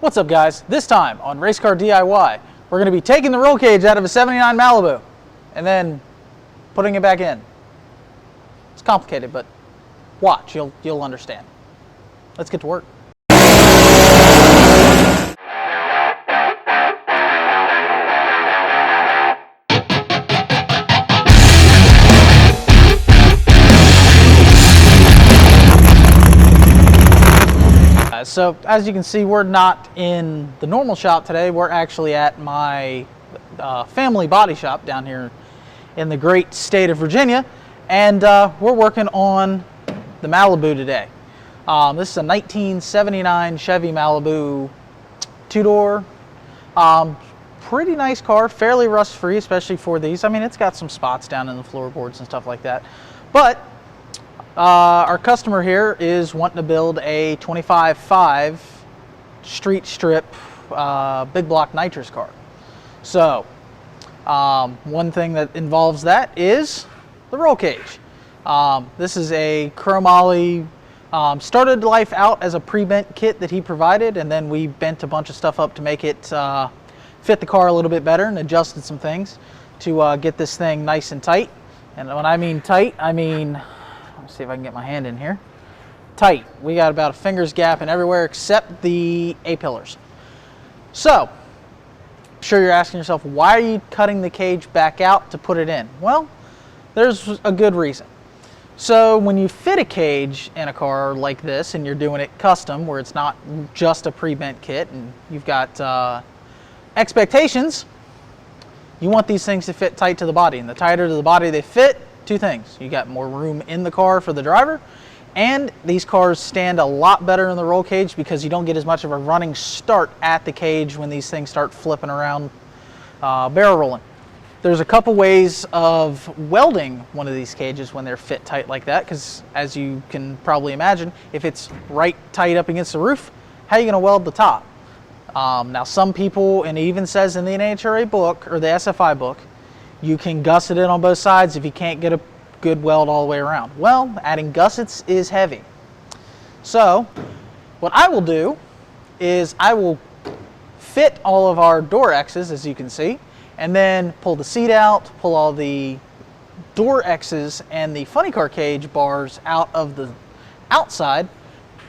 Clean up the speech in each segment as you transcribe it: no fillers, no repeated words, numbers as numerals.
What's up, guys? This time on Racecar DIY, we're going to be taking the roll cage out of a 79 Malibu and then putting it back in. It's complicated, but watch, you'll understand. Let's get to work. So as you can see, we're not in the normal shop today. We're actually at my family body shop down here in the great state of Virginia, and we're working on the Malibu today. This is a 1979 Chevy Malibu two-door. Pretty nice car, fairly rust-free, especially for these. I mean, it's got some spots down in the floorboards and stuff like that, but our customer here is wanting to build a 25.5 street strip big block nitrous car. So one thing that involves that is the roll cage. This is a chromoly, started life out as a pre-bent kit that he provided, and then we bent a bunch of stuff up to make it fit the car a little bit better and adjusted some things to get this thing nice and tight. And when I mean tight, I mean, let's see if I can get my hand in here. Tight. We got about a finger's gap in everywhere except the A-pillars. So, I'm sure you're asking yourself, why are you cutting the cage back out to put it in? Well, there's a good reason. So, when you fit a cage in a car like this and you're doing it custom, where it's not just a pre-bent kit and you've got expectations, you want these things to fit tight to the body. And the tighter to the body they fit, two things: you got more room in the car for the driver, and these cars stand a lot better in the roll cage because you don't get as much of a running start at the cage when these things start flipping around, barrel rolling. There's a couple ways of welding one of these cages when they're fit tight like that, because as you can probably imagine, if it's right tight up against the roof, how are you going to weld the top? Now some people, and it even says in the NHRA book or the SFI book, you can gusset it on both sides if you can't get a good weld all the way around. Well, adding gussets is heavy. So what I will do is I will fit all of our door X's, as you can see, and then pull the seat out, pull all the door X's and the funny car cage bars out of the outside,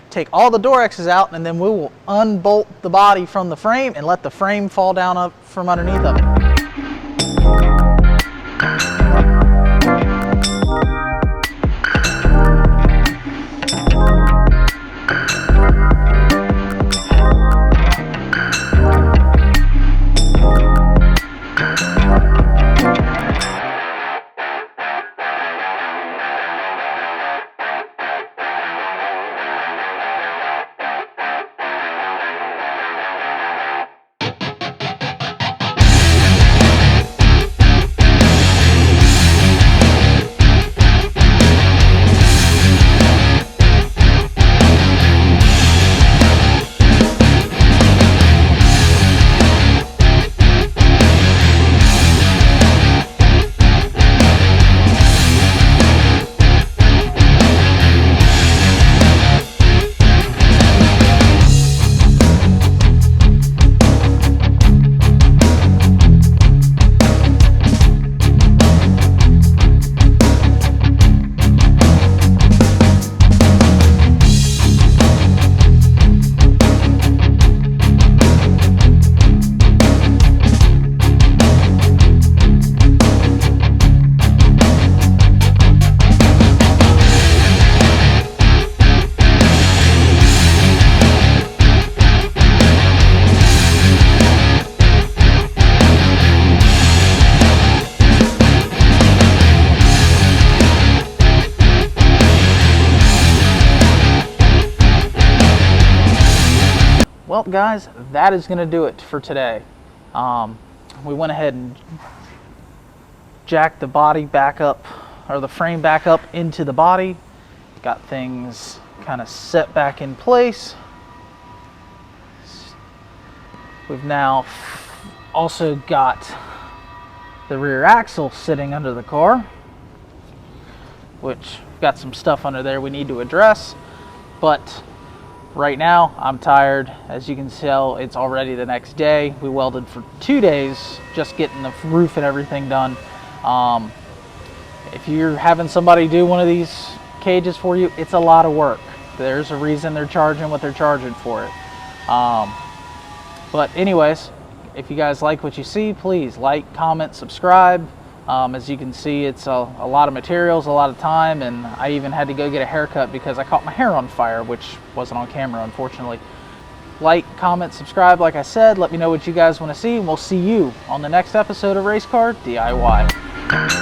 take all the door X's out, and then we will unbolt the body from the frame and let the frame fall down up from underneath of it. Well, guys, that is going to do it for today. We went ahead and jacked the body back up, or the frame back up into the body. Got things kind of set back in place. We've now also got the rear axle sitting under the car, which got some stuff under there we need to address, but right now I'm tired. As you can tell, it's already the next day. We welded for 2 days just getting the roof and everything done. If you're having somebody do one of these cages for you, it's a lot of work. There's a reason they're charging what they're charging for it. But anyways, if you guys like what you see, please like, comment, subscribe. As you can see, it's a lot of materials, a lot of time, and I even had to go get a haircut because I caught my hair on fire, which wasn't on camera, unfortunately. Like, comment, subscribe, like I said. Let me know what you guys want to see, and we'll see you on the next episode of Racecar DIY.